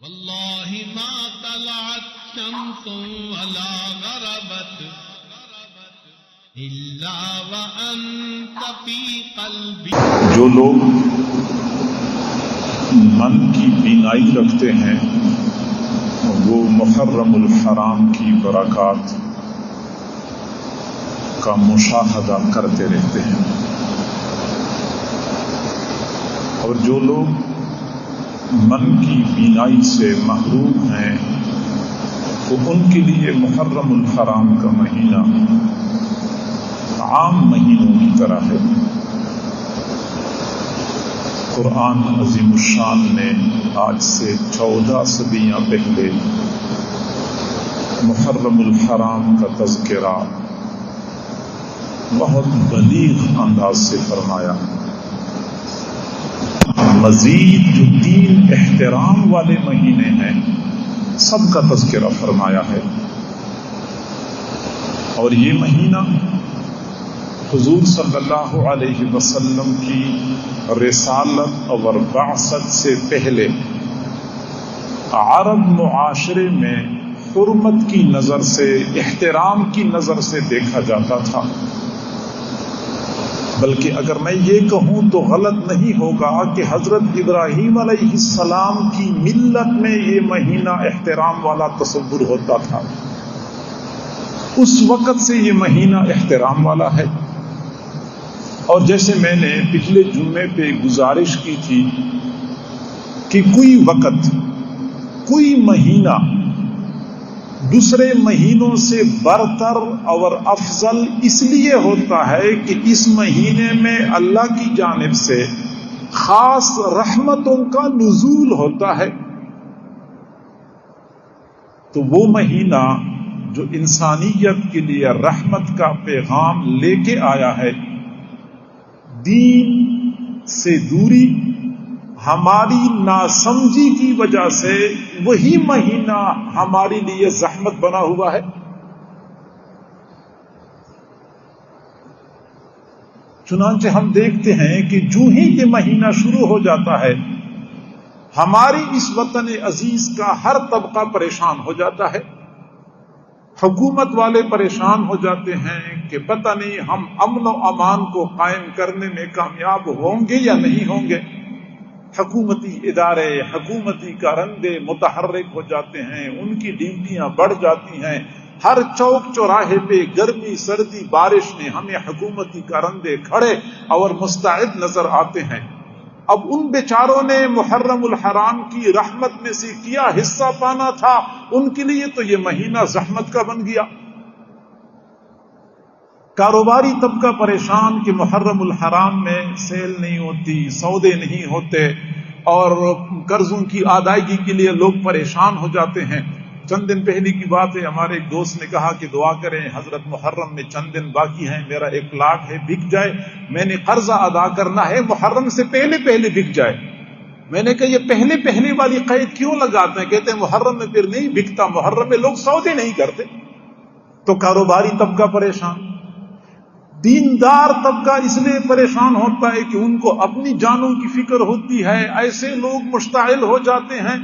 واللہ ما طلعت شمس ولا غربت الا وانت فی قلبی. جو لوگ من کی بینائی رکھتے ہیں وہ محرم الحرام کی برکات کا مشاہدہ کرتے رہتے ہیں، اور جو لوگ من کی بینائی سے محروم ہیں تو ان کے لیے محرم الحرام کا مہینہ عام مہینوں کی طرح ہے. قرآن عظیم الشان نے آج سے 14 صدیاں پہلے محرم الحرام کا تذکرہ بہت بلیغ انداز سے فرمایا. مزید جو 3 احترام والے مہینے ہیں سب کا تذکرہ فرمایا ہے، اور یہ مہینہ حضور صلی اللہ علیہ وسلم کی رسالت اور بعثت سے پہلے عرب معاشرے میں حرمت کی نظر سے، احترام کی نظر سے دیکھا جاتا تھا. بلکہ اگر میں یہ کہوں تو غلط نہیں ہوگا کہ حضرت ابراہیم علیہ السلام کی ملت میں یہ مہینہ احترام والا تصور ہوتا تھا. اس وقت سے یہ مہینہ احترام والا ہے. اور جیسے میں نے پچھلے جمعے پہ گزارش کی تھی کہ کوئی وقت، کوئی مہینہ دوسرے مہینوں سے برتر اور افضل اس لیے ہوتا ہے کہ اس مہینے میں اللہ کی جانب سے خاص رحمتوں کا نزول ہوتا ہے. تو وہ مہینہ جو انسانیت کے لیے رحمت کا پیغام لے کے آیا ہے، دین سے دوری ہماری ناسمجھی کی وجہ سے وہی مہینہ ہمارے لیے زحمت بنا ہوا ہے. چنانچہ ہم دیکھتے ہیں کہ جو ہی یہ مہینہ شروع ہو جاتا ہے ہماری اس وطن عزیز کا ہر طبقہ پریشان ہو جاتا ہے. حکومت والے پریشان ہو جاتے ہیں کہ پتہ نہیں ہم امن و امان کو قائم کرنے میں کامیاب ہوں گے یا نہیں ہوں گے. حکومتی ادارے، حکومتی کارندے متحرک ہو جاتے ہیں، ان کی ڈیوٹیاں بڑھ جاتی ہیں. ہر چوک چوراہے پہ گرمی سردی بارش میں ہمیں حکومتی کارندے کھڑے اور مستعد نظر آتے ہیں. اب ان بیچاروں نے محرم الحرام کی رحمت میں سے کیا حصہ پانا تھا، ان کے لیے تو یہ مہینہ زحمت کا بن گیا. کاروباری طبقہ پریشان کہ محرم الحرام میں سیل نہیں ہوتی، سودے نہیں ہوتے، اور قرضوں کی ادائیگی کے لیے لوگ پریشان ہو جاتے ہیں. چند دن پہلے کی بات ہے، ہمارے ایک دوست نے کہا کہ دعا کریں حضرت محرم میں چند دن باقی ہیں، میرا 1 لاکھ ہے، بک جائے، میں نے قرضہ ادا کرنا ہے، محرم سے پہلے پہلے بک جائے. میں نے کہا یہ پہلے پہلے والی قید کیوں لگاتے ہیں؟ کہتے ہیں محرم میں پھر نہیں بکتا، محرم میں لوگ سودے نہیں کرتے. تو کاروباری طبقہ پریشان، دیندار طبقہ اس لیے پریشان ہوتا ہے کہ ان کو اپنی جانوں کی فکر ہوتی ہے. ایسے لوگ مشتعل ہو جاتے ہیں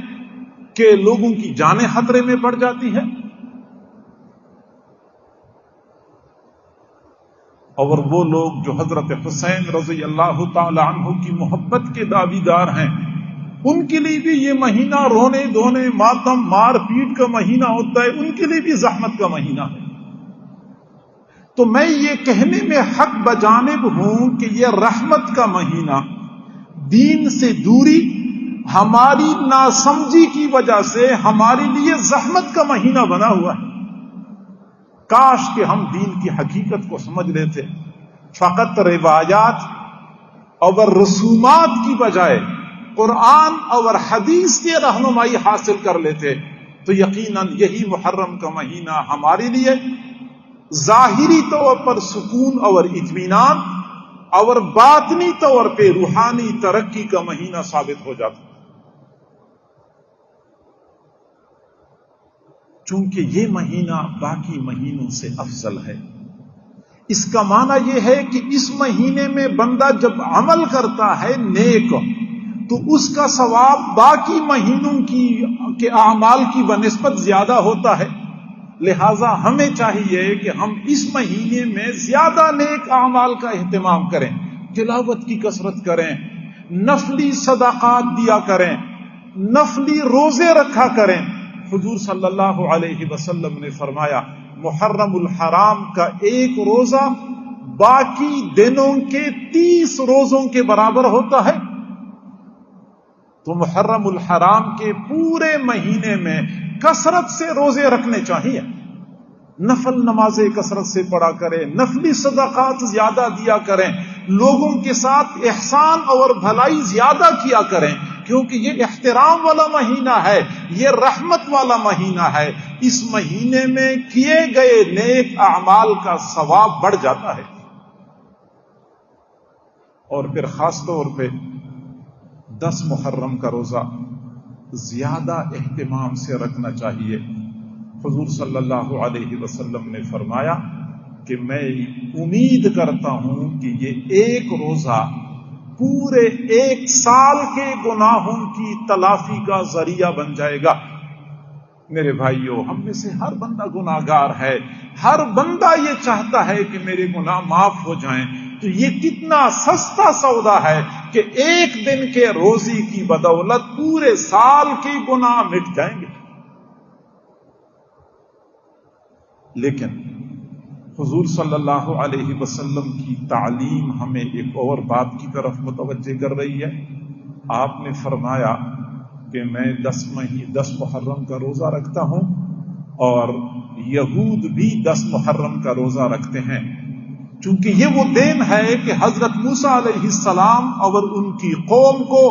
کہ لوگوں کی جانیں خطرے میں پڑ جاتی ہیں. اور وہ لوگ جو حضرت حسین رضی اللہ تعالی عنہ کی محبت کے دعویدار ہیں، ان کے لیے بھی یہ مہینہ رونے دھونے، ماتم، مار پیٹ کا مہینہ ہوتا ہے، ان کے لیے بھی زحمت کا مہینہ ہے. تو میں یہ کہنے میں حق بجانب ہوں کہ یہ رحمت کا مہینہ، دین سے دوری ہماری ناسمجھی کی وجہ سے ہمارے لیے زحمت کا مہینہ بنا ہوا ہے. کاش کہ ہم دین کی حقیقت کو سمجھ لیتے، فقط روایات اور رسومات کی بجائے قرآن اور حدیث کی رہنمائی حاصل کر لیتے تو یقیناً یہی محرم کا مہینہ ہمارے لیے ظاہری طور پر سکون اور اطمینان اور باطنی طور پہ روحانی ترقی کا مہینہ ثابت ہو جاتا. چونکہ یہ مہینہ باقی مہینوں سے افضل ہے. اس کا معنی یہ ہے کہ اس مہینے میں بندہ جب عمل کرتا ہے نیک تو اس کا ثواب باقی مہینوں کی کے اعمال کی بنسبت زیادہ ہوتا ہے. لہذا ہمیں چاہیے کہ ہم اس مہینے میں زیادہ نیک اعمال کا اہتمام کریں، تلاوت کی کثرت کریں، نفلی صدقات دیا کریں، نفلی روزے رکھا کریں. حضور صلی اللہ علیہ وسلم نے فرمایا محرم الحرام کا ایک روزہ باقی دنوں کے 30 روزوں کے برابر ہوتا ہے. تو محرم الحرام کے پورے مہینے میں کثرت سے روزے رکھنے چاہیے، نفل نمازیں کثرت سے پڑھا کریں، نفلی صدقات زیادہ دیا کریں، لوگوں کے ساتھ احسان اور بھلائی زیادہ کیا کریں، کیونکہ یہ احترام والا مہینہ ہے، یہ رحمت والا مہینہ ہے. اس مہینے میں کیے گئے نیک اعمال کا ثواب بڑھ جاتا ہے. اور پھر خاص طور پہ 10 محرم کا روزہ زیادہ اہتمام سے رکھنا چاہیے. حضور صلی اللہ علیہ وسلم نے فرمایا کہ میں امید کرتا ہوں کہ یہ ایک روزہ پورے 1 سال کے گناہوں کی تلافی کا ذریعہ بن جائے گا. میرے بھائیوں، ہم میں سے ہر بندہ گناہگار ہے، ہر بندہ یہ چاہتا ہے کہ میرے گناہ معاف ہو جائیں. تو یہ کتنا سستا سودا ہے کہ ایک دن کے روزی کی بدولت پورے سال کے گناہ مٹ جائیں گے. لیکن حضور صلی اللہ علیہ وسلم کی تعلیم ہمیں ایک اور بات کی طرف متوجہ کر رہی ہے. آپ نے فرمایا کہ میں 10 محرم کا روزہ رکھتا ہوں اور یہود بھی 10 محرم کا روزہ رکھتے ہیں، چونکہ یہ وہ دن ہے کہ حضرت موسیٰ علیہ السلام اور ان کی قوم کو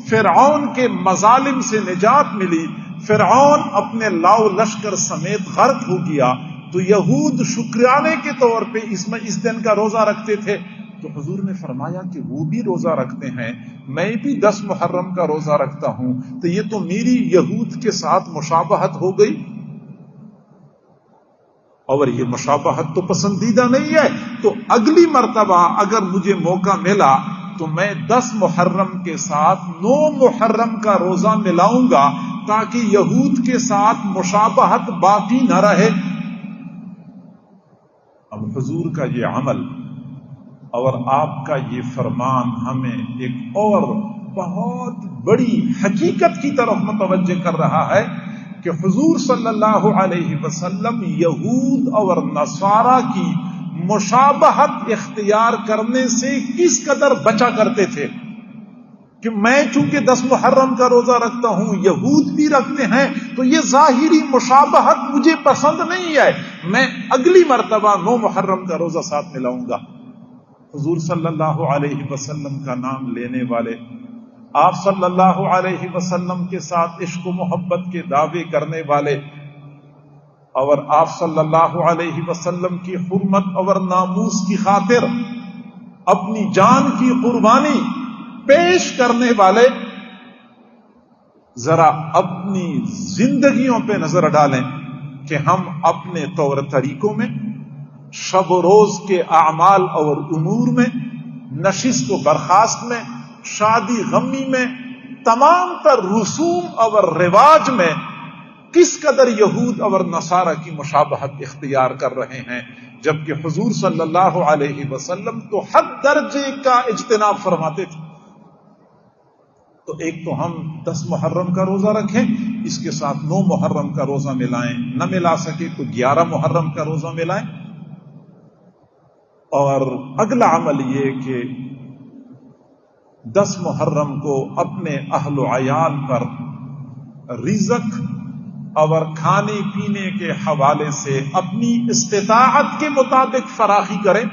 فرعون کے مظالم سے نجات ملی. فرعون اپنے لاؤ لشکر سمیت غرق ہو گیا، تو یہود شکرانے کے طور پہ اس دن کا روزہ رکھتے تھے. تو حضور نے فرمایا کہ وہ بھی روزہ رکھتے ہیں، میں بھی 10 محرم کا روزہ رکھتا ہوں، تو یہ تو میری یہود کے ساتھ مشابہت ہو گئی. اور یہ مشابہت تو پسندیدہ نہیں ہے. تو اگلی مرتبہ اگر مجھے موقع ملا تو میں 10 محرم کے ساتھ 9 محرم کا روزہ ملاؤں گا، تاکہ یہود کے ساتھ مشابہت باقی نہ رہے. اب حضور کا یہ عمل اور آپ کا یہ فرمان ہمیں ایک اور بہت بڑی حقیقت کی طرف متوجہ کر رہا ہے کہ حضور صلی اللہ علیہ وسلم یہود اور نصارہ کی مشابہت اختیار کرنے سے کس قدر بچا کرتے تھے. کہ میں چونکہ 10 محرم کا روزہ رکھتا ہوں، یہود بھی رکھتے ہیں، تو یہ ظاہری مشابہت مجھے پسند نہیں ہے، میں اگلی مرتبہ 9 محرم کا روزہ ساتھ ملاؤں گا. حضور صلی اللہ علیہ وسلم کا نام لینے والے، آپ صلی اللہ علیہ وسلم کے ساتھ عشق و محبت کے دعوے کرنے والے، اور آپ صلی اللہ علیہ وسلم کی حرمت اور ناموس کی خاطر اپنی جان کی قربانی پیش کرنے والے، ذرا اپنی زندگیوں پہ نظر ڈالیں کہ ہم اپنے طور طریقوں میں، شب و روز کے اعمال اور امور میں، نشست و برخاست میں، شادی غمی میں، تمام تر رسوم اور رواج میں کس قدر یہود اور نصارہ کی مشابہت اختیار کر رہے ہیں، جبکہ حضور صلی اللہ علیہ وسلم تو حد درجے کا اجتناب فرماتے تھے. تو ایک تو ہم 10 محرم کا روزہ رکھیں، اس کے ساتھ 9 محرم کا روزہ ملائیں، نہ ملا سکے تو 11 محرم کا روزہ ملائیں. اور اگلا عمل یہ کہ 10 محرم کو اپنے اہل و عیال پر رزق اور کھانے پینے کے حوالے سے اپنی استطاعت کے مطابق فراخی کریں.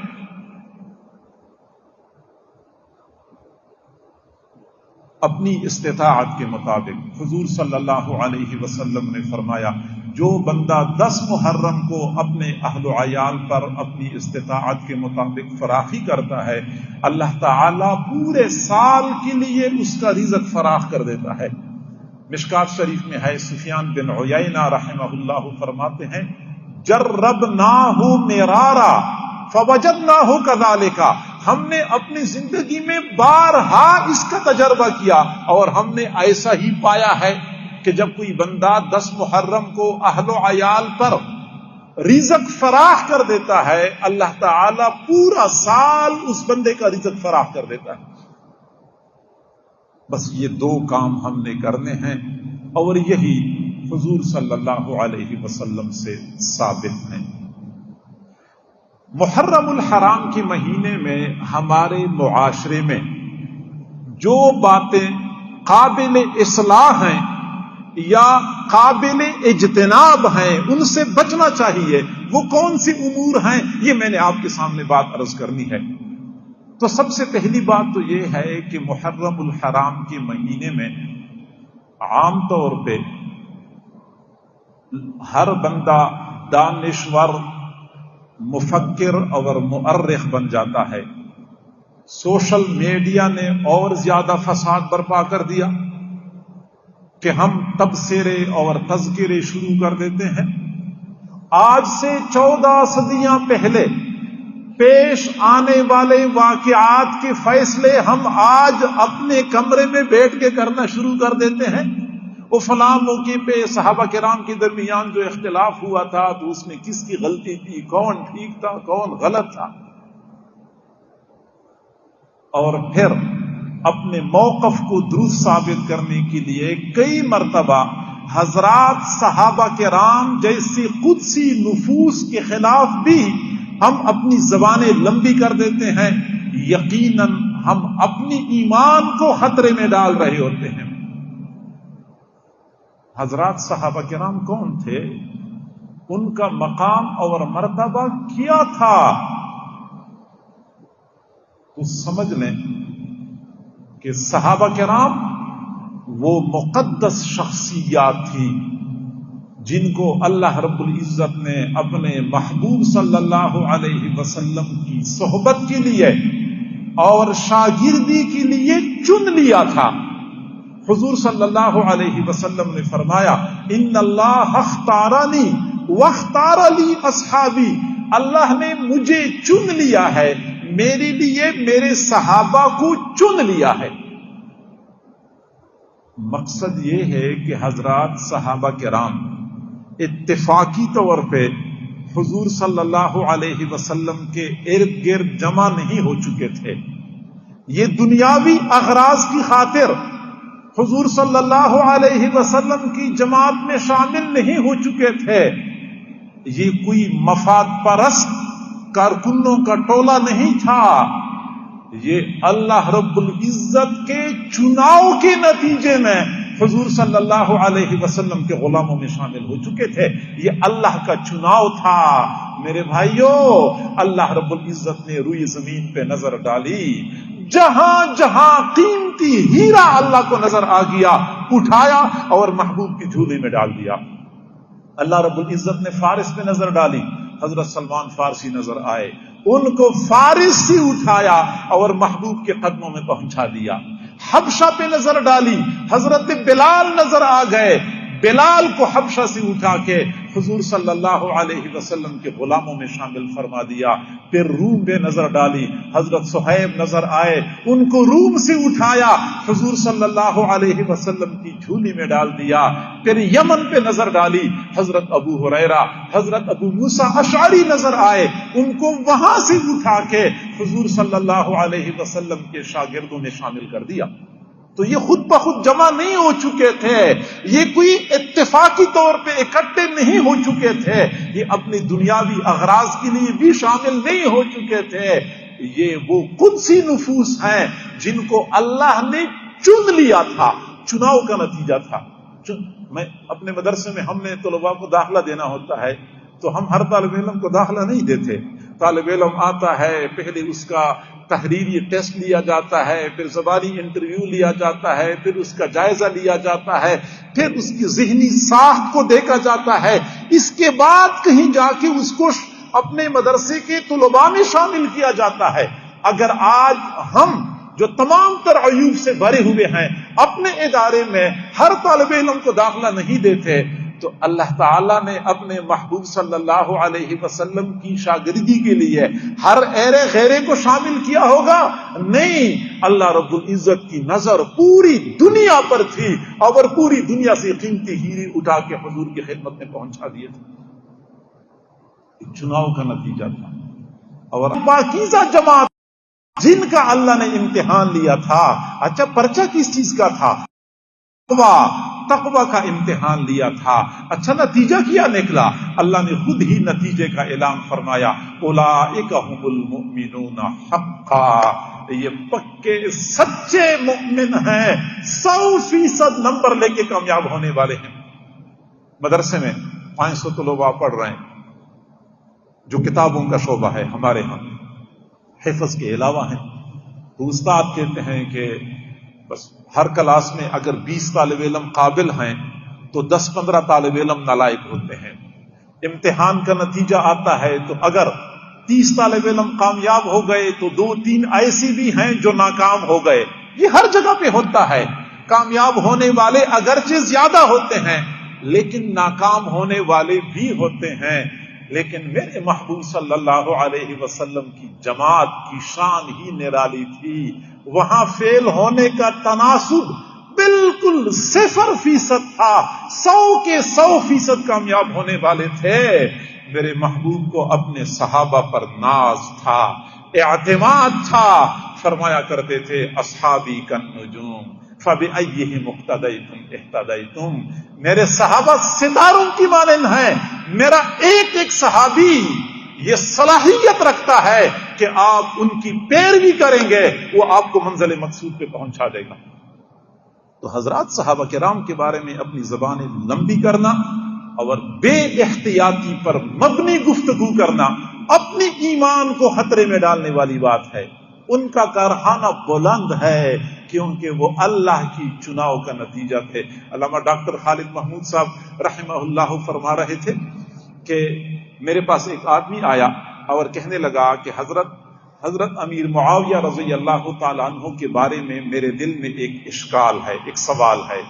اپنی استطاعت کے مطابق حضور صلی اللہ علیہ وسلم نے فرمایا جو بندہ 10 محرم کو اپنے اہل و عیال پر اپنی استطاعت کے مطابق فراخی کرتا ہے، اللہ تعالی پورے سال کے لیے اس کا رزق فراخ کر دیتا ہے. مشکات شریف میں ہے، سفیان بن عیینہ رحمہ اللہ فرماتے ہیں جربناہ مرارا فوجدناہ کذالک، ہم نے اپنی زندگی میں بارہا اس کا تجربہ کیا اور ہم نے ایسا ہی پایا ہے. کہ جب کوئی بندہ 10 محرم کو اہل و عیال پر رزق فراخ کر دیتا ہے، اللہ تعالی پورا سال اس بندے کا رزق فراخ کر دیتا ہے۔ بس یہ 2 کام ہم نے کرنے ہیں، اور یہی حضور صلی اللہ علیہ وسلم سے ثابت ہیں۔ محرم الحرام کے مہینے میں ہمارے معاشرے میں جو باتیں قابل اصلاح ہیں یا قابل اجتناب ہیں، ان سے بچنا چاہیے، وہ کون سی امور ہیں، یہ میں نے آپ کے سامنے بات عرض کرنی ہے۔ تو سب سے پہلی بات تو یہ ہے کہ محرم الحرام کے مہینے میں عام طور پہ ہر بندہ دانشور، مفکر اور مؤرخ بن جاتا ہے۔ سوشل میڈیا نے اور زیادہ فساد برپا کر دیا کہ ہم تبصرے اور تذکرے شروع کر دیتے ہیں۔ آج سے 14 صدیاں پہلے پیش آنے والے واقعات کے فیصلے ہم آج اپنے کمرے میں بیٹھ کے کرنا شروع کر دیتے ہیں۔ وہ فلاں موقع پہ صحابہ کرام کے درمیان جو اختلاف ہوا تھا تو اس میں کس کی غلطی تھی، کون ٹھیک تھا، کون غلط تھا، اور پھر اپنے موقف کو درست ثابت کرنے کے لیے کئی مرتبہ حضرات صحابہ کرام جیسی قدسی نفوس کے خلاف بھی ہم اپنی زبانیں لمبی کر دیتے ہیں۔ یقیناً ہم اپنی ایمان کو خطرے میں ڈال رہے ہوتے ہیں۔ حضرات صحابہ کرام کون تھے؟ ان کا مقام اور مرتبہ کیا تھا؟ تو سمجھ لیں کہ صحابہ کرام وہ مقدس شخصیات تھی جن کو اللہ رب العزت نے اپنے محبوب صلی اللہ علیہ وسلم کی صحبت کے لیے اور شاگردی کے لیے چن لیا تھا۔ حضور صلی اللہ علیہ وسلم نے فرمایا، ان اللہ اختارنی واختار لی اصحابی، اللہ نے مجھے چن لیا ہے، میرے لیے میرے صحابہ کو چن لیا ہے۔ مقصد یہ ہے کہ حضرات صحابہ کرام اتفاقی طور پہ حضور صلی اللہ علیہ وسلم کے ارد گرد جمع نہیں ہو چکے تھے۔ یہ دنیاوی اغراض کی خاطر حضور صلی اللہ علیہ وسلم کی جماعت میں شامل نہیں ہو چکے تھے۔ یہ کوئی مفاد پرست کارکنوں کا ٹولہ نہیں تھا، یہ اللہ رب العزت کے چناؤ کے نتیجے میں حضور صلی اللہ علیہ وسلم کے غلاموں میں شامل ہو چکے تھے۔ یہ اللہ کا چناؤ تھا۔ میرے بھائیوں، اللہ رب العزت نے روئی زمین پہ نظر ڈالی، جہاں جہاں قیمتی ہیرا اللہ کو نظر آ گیا، اٹھایا اور محبوب کی جھولی میں ڈال دیا۔ اللہ رب العزت نے فارس پہ نظر ڈالی، حضرت سلمان فارسی نظر آئے، ان کو فارس سے اٹھایا اور محبوب کے قدموں میں پہنچا دیا۔ حبشہ پہ نظر ڈالی، حضرت بلال نظر آ گئے، بلال کو حبشہ سے اٹھا کے حضور صلی اللہ علیہ وسلم کے غلاموں میں شامل فرما دیا۔ پھر روم پہ نظر ڈالی، حضرت صہیب نظر آئے، ان کو روم سے اٹھایا، حضور صلی اللہ علیہ وسلم کی جھولی میں ڈال دیا۔ پھر یمن پہ نظر ڈالی، حضرت ابو ہریرہ، حضرت ابو موسیٰ اشعری نظر آئے، ان کو وہاں سے اٹھا کے حضور صلی اللہ علیہ وسلم کے شاگردوں میں شامل کر دیا۔ تو یہ خود بخود جمع نہیں ہو چکے تھے، یہ کوئی اتفاقی طور پہ اکٹھے نہیں ہو چکے تھے، یہ اپنی دنیاوی اغراض کے لیے بھی شامل نہیں ہو چکے تھے۔ یہ وہ قدسی نفوس ہیں جن کو اللہ نے چن لیا تھا، چناؤ کا نتیجہ تھا۔ میں اپنے مدرسے میں ہم نے طلباء کو داخلہ دینا ہوتا ہے تو ہم ہر طالب علم کو داخلہ نہیں دیتے۔ طالب علم آتا ہے، پہلے اس کا تحریری ٹیسٹ لیا جاتا ہے، پھر زبانی انٹرویو لیا جاتا ہے، پھر اس کا جائزہ لیا جاتا ہے، پھر اس کی ذہنی ساخت کو دیکھا جاتا ہے، اس کے بعد کہیں جا کے اس کو اپنے مدرسے کے طلباء میں شامل کیا جاتا ہے۔ اگر آج ہم جو تمام تر عیوب سے بھرے ہوئے ہیں اپنے ادارے میں ہر طالب علم کو داخلہ نہیں دیتے، تو اللہ تعالیٰ نے اپنے محبوب صلی اللہ علیہ وسلم کی شاگردی کے لیے ہر ایرے غیرے کو شامل کیا ہوگا؟ نہیں، اللہ رب العزت کی نظر پوری دنیا پر تھی اور پوری دنیا سے قیمتی ہیرے اٹھا کے حضور کی خدمت میں پہنچا دیے تھے۔ چناؤ کا نتیجہ تھا، اور پاکیزہ جماعت جن کا اللہ نے امتحان لیا تھا۔ اچھا، پرچہ کس چیز کا تھا؟ تقوی کا امتحان لیا تھا۔ اچھا، نتیجہ کیا نکلا؟ اللہ نے خود ہی نتیجے کا اعلان فرمایا، اولئک هم المؤمنون حقا، یہ پکے سچے مومن ہیں، 100% نمبر لے کے کامیاب ہونے والے ہیں۔ مدرسے میں 500 طلباء پڑھ رہے ہیں، جو کتابوں کا شعبہ ہے ہمارے ہاں، حفظ کے علاوہ ہیں، تو استاد کہتے ہیں کہ بس ہر کلاس میں اگر 20 طالب علم قابل ہیں تو 10-15 طالب علم نالائق ہوتے ہیں۔ امتحان کا نتیجہ آتا ہے تو اگر 30 طالب علم کامیاب ہو گئے تو 2-3 ایسی بھی ہیں جو ناکام ہو گئے۔ یہ ہر جگہ پہ ہوتا ہے، کامیاب ہونے والے اگرچہ زیادہ ہوتے ہیں لیکن ناکام ہونے والے بھی ہوتے ہیں۔ لیکن میرے محبوب صلی اللہ علیہ وسلم کی جماعت کی شان ہی نرالی تھی، وہاں فیل ہونے کا تناسب بالکل 0% تھا، 100 کے 100% کامیاب ہونے والے تھے۔ میرے محبوب کو اپنے صحابہ پر ناز تھا، اعتماد تھا، فرمایا کرتے تھے اصحابی کالنجوم فبأیہم اقتدیتم اہتدیتم، میرے صحابہ ستاروں کی مانند ہیں، میرا ایک ایک صحابی یہ صلاحیت رکھتا ہے کہ آپ ان کی پیروی کریں گے وہ آپ کو منزل مقصود پہ پہنچا دے گا۔ تو حضرات، صحابہ کرام کے بارے میں اپنی زبانیں لمبی کرنا اور بے احتیاطی پر مبنی گفتگو کرنا اپنی ایمان کو خطرے میں ڈالنے والی بات ہے۔ ان کا کارخانہ بلند ہے کیونکہ وہ اللہ کی چناؤ کا نتیجہ تھے۔ علامہ ڈاکٹر خالد محمود صاحب رحمہ اللہ فرما رہے تھے کہ میرے پاس ایک آدمی آیا اور کہنے لگا کہ حضرت امیر معاویہ رضی اللہ تعالیٰ عنہ کے بارے میں میرے دل میں ایک اشکال ہے، ایک سوال ہے۔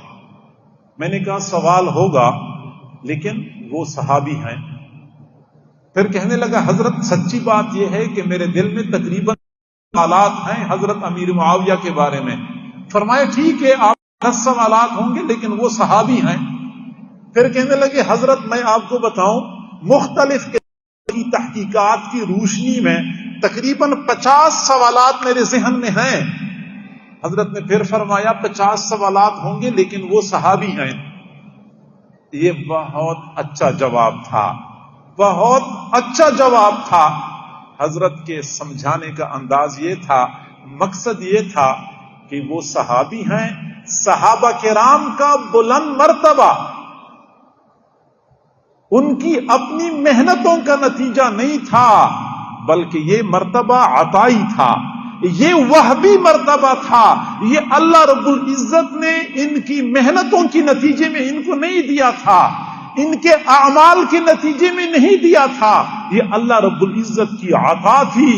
میں نے کہا سوال ہوگا لیکن وہ صحابی ہیں۔ پھر کہنے لگا حضرت سچی بات یہ ہے کہ میرے دل میں تقریباً سوالات ہیں حضرت امیر معاویہ کے بارے میں۔ فرمایا ٹھیک ہے، آپ 10 سوالات ہوں گے لیکن وہ صحابی ہیں۔ پھر کہنے لگے حضرت میں آپ کو بتاؤں، مختلف کی تحقیقات کی روشنی میں تقریباً 50 سوالات میرے ذہن میں ہیں۔ حضرت نے پھر فرمایا 50 سوالات ہوں گے لیکن وہ صحابی ہیں۔ یہ بہت اچھا جواب تھا، بہت اچھا جواب تھا۔ حضرت کے سمجھانے کا انداز یہ تھا، مقصد یہ تھا کہ وہ صحابی ہیں، صحابہ کرام کا بلند مرتبہ ان کی اپنی محنتوں کا نتیجہ نہیں تھا بلکہ یہ مرتبہ عطائی تھا، یہ وہبی مرتبہ تھا، یہ اللہ رب العزت نے ان کی محنتوں کی نتیجے میں ان کو نہیں دیا تھا، ان کے اعمال کے نتیجے میں نہیں دیا تھا، یہ اللہ رب العزت کی عطا تھی۔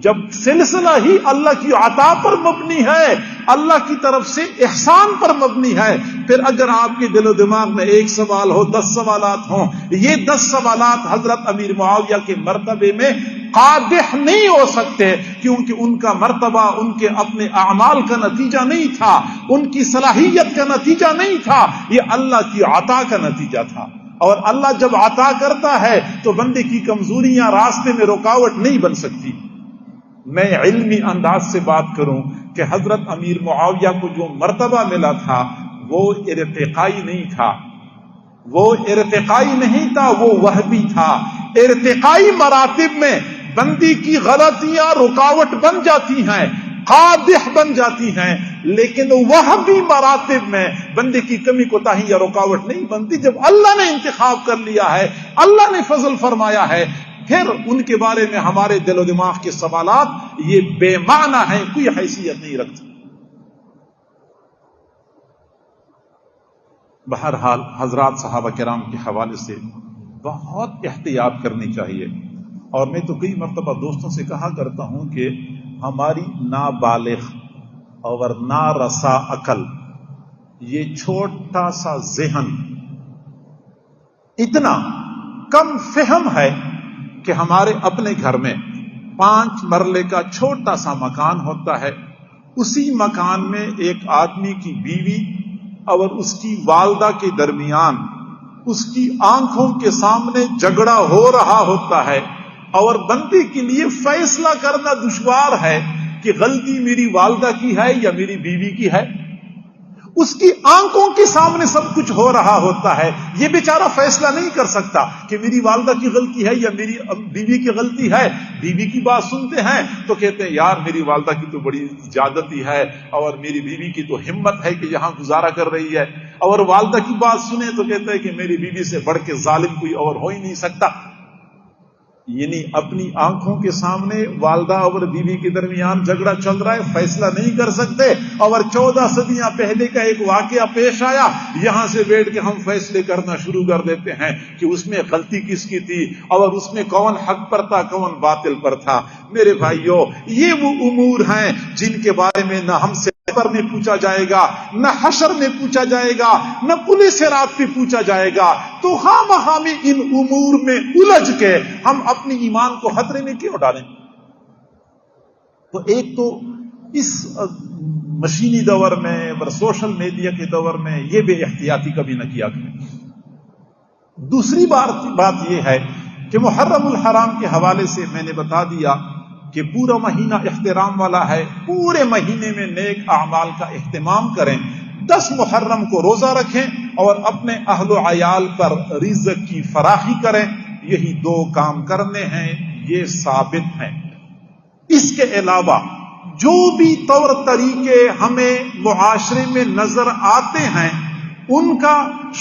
جب سلسلہ ہی اللہ کی عطا پر مبنی ہے، اللہ کی طرف سے احسان پر مبنی ہے، پھر اگر آپ کے دل و دماغ میں 1 سوال ہو، 10 سوالات ہوں، یہ 10 سوالات حضرت امیر معاویہ کے مرتبے میں قادح نہیں ہو سکتے، کیونکہ ان کا مرتبہ ان کے اپنے اعمال کا نتیجہ نہیں تھا، ان کی صلاحیت کا نتیجہ نہیں تھا، یہ اللہ کی عطا کا نتیجہ تھا۔ اور اللہ جب عطا کرتا ہے تو بندے کی کمزوریاں راستے میں رکاوٹ نہیں بن سکتی۔ میں علمی انداز سے بات کروں کہ حضرت امیر معاویہ کو جو مرتبہ ملا تھا وہ ارتقائی نہیں تھا، وہ ارتقائی نہیں تھا، وہ وہبی تھا۔ ارتقائی مراتب میں بندی کی غلطیاں رکاوٹ بن جاتی ہیں، قادح بن جاتی ہیں، لیکن وہبی مراتب میں بندے کی کمی کوتاہی یا رکاوٹ نہیں بنتی۔ جب اللہ نے انتخاب کر لیا ہے، اللہ نے فضل فرمایا ہے، پھر ان کے بارے میں ہمارے دل و دماغ کے سوالات یہ بے معنی ہیں، کوئی حیثیت نہیں رکھتے۔ بہرحال حضرات، صحابہ کرام کے حوالے سے بہت احتیاط کرنی چاہیے، اور میں تو کئی مرتبہ دوستوں سے کہا کرتا ہوں کہ ہماری نابالغ اور نارسا عقل، یہ چھوٹا سا ذہن اتنا کم فہم ہے کہ ہمارے اپنے گھر میں 5 مرلے کا چھوٹا سا مکان ہوتا ہے، اسی مکان میں ایک آدمی کی بیوی اور اس کی والدہ کے درمیان اس کی آنکھوں کے سامنے جھگڑا ہو رہا ہوتا ہے، اور بندے کے لیے فیصلہ کرنا دشوار ہے کہ غلطی میری والدہ کی ہے یا میری بیوی کی ہے۔ اس کی آنکھوں کے سامنے سب کچھ ہو رہا ہوتا ہے، یہ بیچارہ فیصلہ نہیں کر سکتا کہ میری والدہ کی غلطی ہے یا میری بیوی کی غلطی ہے۔ بیوی کی بات سنتے ہیں تو کہتے ہیں یار میری والدہ کی تو بڑی زیادتی ہے، اور میری بیوی کی تو ہمت ہے کہ یہاں گزارا کر رہی ہے، اور والدہ کی بات سنیں تو کہتے ہیں کہ میری بیوی سے بڑھ کے ظالم کوئی اور ہو ہی نہیں سکتا۔ یعنی اپنی آنکھوں کے سامنے والدہ اور بیوی کے درمیان جھگڑا چل رہا ہے، فیصلہ نہیں کر سکتے، اور 14 صدیاں پہلے کا ایک واقعہ پیش آیا، یہاں سے بیٹھ کے ہم فیصلے کرنا شروع کر دیتے ہیں کہ اس میں غلطی کس کی تھی، اور اس میں کون حق پر تھا کون باطل پر تھا۔ میرے بھائیوں، یہ وہ امور ہیں جن کے بارے میں نہ ہم سے قبر میں پوچھا جائے گا، نہ حشر میں پوچھا جائے گا، نہ پل صراط پہ پوچھا جائے گا، تو ہم ان امور میں الجھ کے ہم اپنی ایمان کو خطرے میں کیوں ڈالیں؟ تو ایک تو اس مشینی دور میں اور سوشل میڈیا کے دور میں یہ بے احتیاطی کبھی نہ کیا کریں۔ دوسری بات یہ ہے کہ محرم الحرام کے حوالے سے میں نے بتا دیا کہ پورا مہینہ احترام والا ہے، پورے مہینے میں نیک اعمال کا اہتمام کریں، 10 محرم کو روزہ رکھیں اور اپنے اہل و عیال پر رزق کی فراخی کریں، یہی 2 کام کرنے ہیں، یہ ثابت ہیں۔ اس کے علاوہ جو بھی طور طریقے ہمیں معاشرے میں نظر آتے ہیں ان کا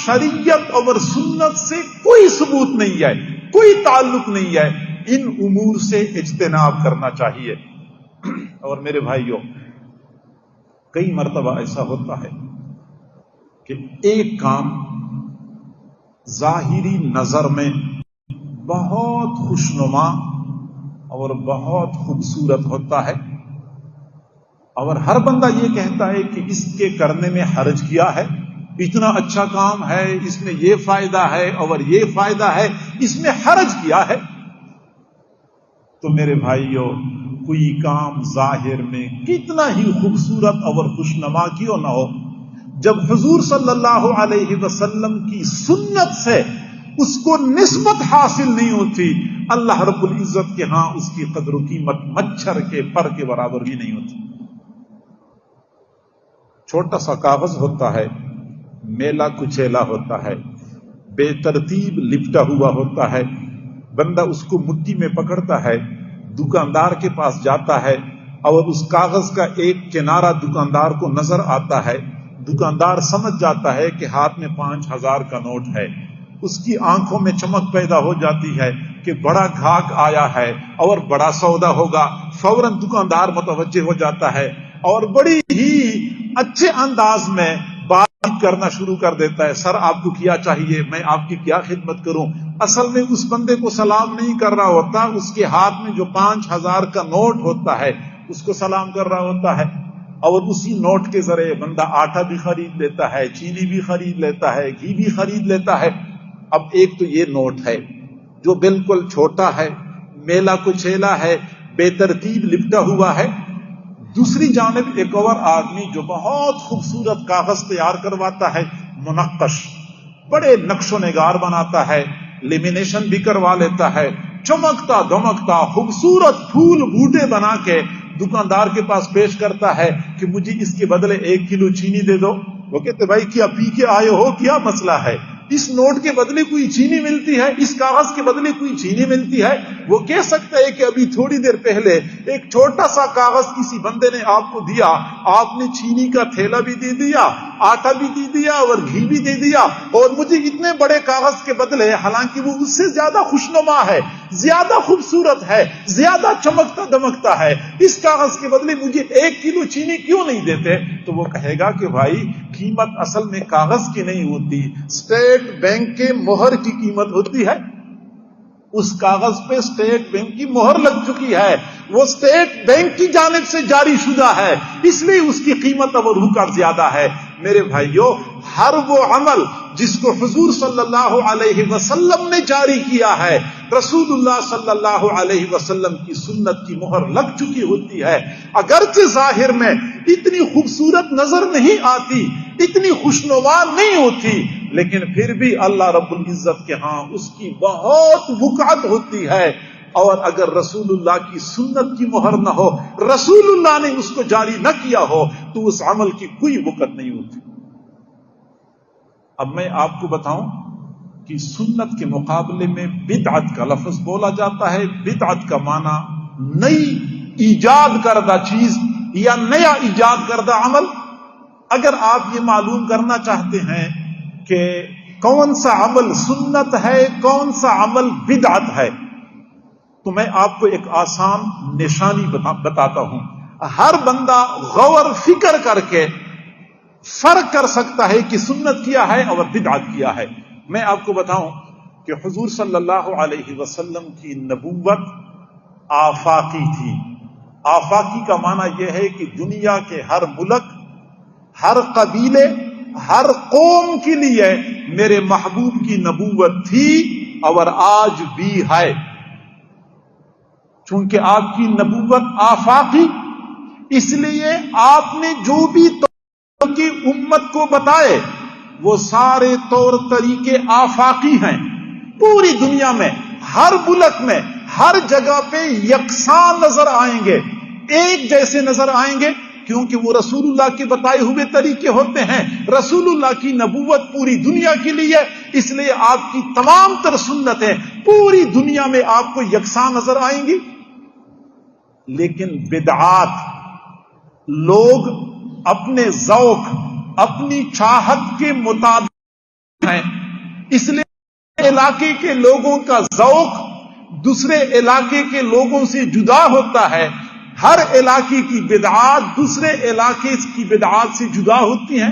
شریعت اور سنت سے کوئی ثبوت نہیں ہے، کوئی تعلق نہیں ہے، ان امور سے اجتناب کرنا چاہیے۔ اور میرے بھائیوں، کئی مرتبہ ایسا ہوتا ہے کہ ایک کام ظاہری نظر میں بہت خوشنما اور بہت خوبصورت ہوتا ہے، اور ہر بندہ یہ کہتا ہے کہ اس کے کرنے میں حرج کیا ہے، اتنا اچھا کام ہے، اس میں یہ فائدہ ہے اور یہ فائدہ ہے، اس میں حرج کیا ہے۔ تو میرے بھائیوں، کوئی کام ظاہر میں کتنا ہی خوبصورت اور خوشنما کیوں نہ ہو، جب حضور صلی اللہ علیہ وسلم کی سنت سے اس کو نسبت حاصل نہیں ہوتی، اللہ رب العزت کے ہاں اس کی قدر و قیمت مچھر کے پر کے برابر بھی نہیں ہوتی۔ چھوٹا سا کاغذ ہوتا ہے، میلا کچیلا ہوتا ہے، بے ترتیب لپٹا ہوا ہوتا ہے، بندہ اس کو مٹھی میں پکڑتا ہے، دکاندار کے پاس جاتا ہے اور اس کاغذ کا ایک کنارہ دکاندار کو نظر آتا ہے، دکاندار سمجھ جاتا ہے کہ ہاتھ میں 5000 کا نوٹ ہے، اس کی آنکھوں میں چمک پیدا ہو جاتی ہے کہ بڑا گھاک آیا ہے اور بڑا سودا ہوگا، فوراً دکاندار متوجہ ہو جاتا ہے اور بڑی ہی اچھے انداز میں بات کرنا شروع کر دیتا ہے، سر آپ کو کیا چاہیے، میں آپ کی کیا خدمت کروں۔ اصل میں اس بندے کو سلام نہیں کر رہا ہوتا، اس کے ہاتھ میں جو 5000 کا نوٹ ہوتا ہے اس کو سلام کر رہا ہوتا ہے، اور اسی نوٹ کے ذریعے بندہ آٹا بھی خرید لیتا ہے، چینی بھی خرید لیتا ہے، گھی بھی خرید لیتا ہے۔ اب ایک تو یہ نوٹ ہے جو بالکل چھوٹا ہے، میلا کچیلا ہے، بے ترتیب لپٹا ہوا ہے، دوسری جانب ایک اور آدمی جو بہت خوبصورت کاغذ تیار کرواتا ہے، منقش، بڑے نقش و نگار بناتا ہے، لیمینیشن بھی کروا لیتا ہے، چمکتا دمکتا خوبصورت پھول بوٹے بنا کے دکاندار کے پاس پیش کرتا ہے کہ مجھے اس کے بدلے 1 کلو چینی دے دو۔ وہ کہتے بھائی کیا پی کے آئے ہو، کیا مسئلہ ہے، اس نوٹ کے بدلے کوئی چینی ملتی ہے، اس کاغذ کے بدلے کوئی چینی ملتی ہے۔ وہ کہہ سکتا ہے کہ ابھی تھوڑی دیر پہلے ایک چھوٹا سا کاغذ کسی بندے نے آپ کو دیا، آپ نے چینی کا تھیلا بھی دے دیا، آٹا بھی دے دیا اور گھی بھی دے دیا، اور مجھے اتنے بڑے کاغذ کے بدلے، حالانکہ وہ اس سے زیادہ خوشنما ہے، زیادہ خوبصورت ہے، زیادہ چمکتا دمکتا ہے، اس کاغذ کے بدلے مجھے 1 کلو چینی کیوں نہیں دیتے؟ تو وہ کہے گا کہ بھائی قیمت اصل میں کاغذ کی نہیں ہوتی، اسٹیٹ بینک کے مہر کی قیمت ہوتی ہے۔ اس کاغذ پہ اسٹیٹ بینک کی مہر لگ چکی ہے، وہ اسٹیٹ بینک کی جانب سے جاری شدہ ہے، اس لیے اس کی قیمت اور رکاوٹ زیادہ ہے۔ میرے بھائیوں، ہر وہ عمل جس کو حضور صلی اللہ علیہ وسلم نے جاری کیا ہے، رسول اللہ صلی اللہ علیہ وسلم کی سنت کی مہر لگ چکی ہوتی ہے، اگرچہ ظاہر میں اتنی خوبصورت نظر نہیں آتی، اتنی خوشنما نہیں ہوتی، لیکن پھر بھی اللہ رب العزت کے ہاں اس کی بہت وقعت ہوتی ہے۔ اور اگر رسول اللہ کی سنت کی مہر نہ ہو، رسول اللہ نے اس کو جاری نہ کیا ہو، تو اس عمل کی کوئی وقت نہیں ہوتی۔ اب میں آپ کو بتاؤں کہ سنت کے مقابلے میں بدعت کا لفظ بولا جاتا ہے۔ بدعت کا معنی نئی ایجاد کردہ چیز یا نیا ایجاد کردہ عمل۔ اگر آپ یہ معلوم کرنا چاہتے ہیں کہ کون سا عمل سنت ہے، کون سا عمل بدعت ہے، تو میں آپ کو ایک آسان نشانی بتاتا ہوں۔ ہر بندہ غور فکر کر کے فرق کر سکتا ہے کہ سنت کیا ہے اور بدعت کیا ہے۔ میں آپ کو بتاؤں کہ حضور صلی اللہ علیہ وسلم کی نبوت آفاقی تھی۔ آفاقی کا معنی یہ ہے کہ دنیا کے ہر ملک، ہر قبیلے، ہر قوم کے لیے میرے محبوب کی نبوت تھی اور آج بھی ہے۔ چونکہ آپ کی نبوت آفاقی، اس لیے آپ نے جو بھی طور کی امت کو بتائے وہ سارے طور طریقے آفاقی ہیں۔ پوری دنیا میں، ہر ملک میں، ہر جگہ پہ یکساں نظر آئیں گے، ایک جیسے نظر آئیں گے، کیونکہ وہ رسول اللہ کے بتائے ہوئے طریقے ہوتے ہیں۔ رسول اللہ کی نبوت پوری دنیا کے لیے، اس لیے آپ کی تمام تر سنتیں پوری دنیا میں آپ کو یکساں نظر آئیں گی۔ لیکن بدعات، لوگ اپنے ذوق، اپنی چاہت کے مطابق ہیں، اس لیے علاقے کے لوگوں کا ذوق دوسرے علاقے کے لوگوں سے جدا ہوتا ہے۔ ہر علاقے کی بدعات دوسرے علاقے کی بدعات سے جدا ہوتی ہیں،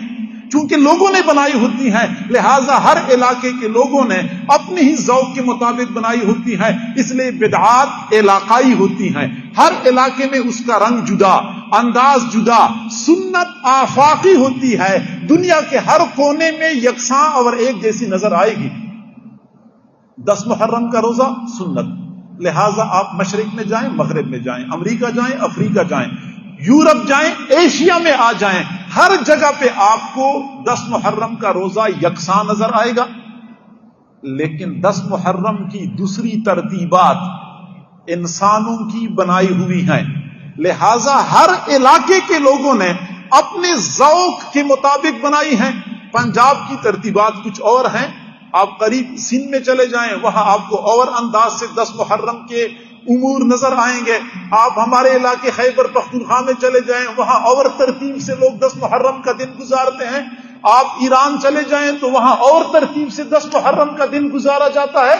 چونکہ لوگوں نے بنائی ہوتی ہیں، لہذا ہر علاقے کے لوگوں نے اپنے ہی ذوق کے مطابق بنائی ہوتی ہیں، اس لیے بدعات علاقائی ہوتی ہیں۔ ہر علاقے میں اس کا رنگ جدا، انداز جدا۔ سنت آفاقی ہوتی ہے، دنیا کے ہر کونے میں یکساں اور ایک جیسی نظر آئے گی۔ 10 محرم کا روزہ سنت، لہذا آپ مشرق میں جائیں، مغرب میں جائیں، امریکہ جائیں، افریقہ جائیں، یورپ جائیں، ایشیا میں آ جائیں، ہر جگہ پہ آپ کو 10 محرم کا روزہ یکساں نظر آئے گا۔ لیکن 10 محرم کی دوسری ترتیبات انسانوں کی بنائی ہوئی ہیں، لہذا ہر علاقے کے لوگوں نے اپنے ذوق کے مطابق بنائی ہیں۔ پنجاب کی ترتیبات کچھ اور ہیں، آپ قریب سندھ میں چلے جائیں، وہاں آپ کو اور انداز سے 10 محرم کے امور نظر آئیں گے۔ آپ ہمارے علاقے خیبر پختونخوا میں چلے جائیں، وہاں اور ترتیب سے لوگ 10 محرم کا دن گزارتے ہیں۔ آپ ایران چلے جائیں تو وہاں اور ترتیب سے 10 محرم کا دن گزارا جاتا ہے۔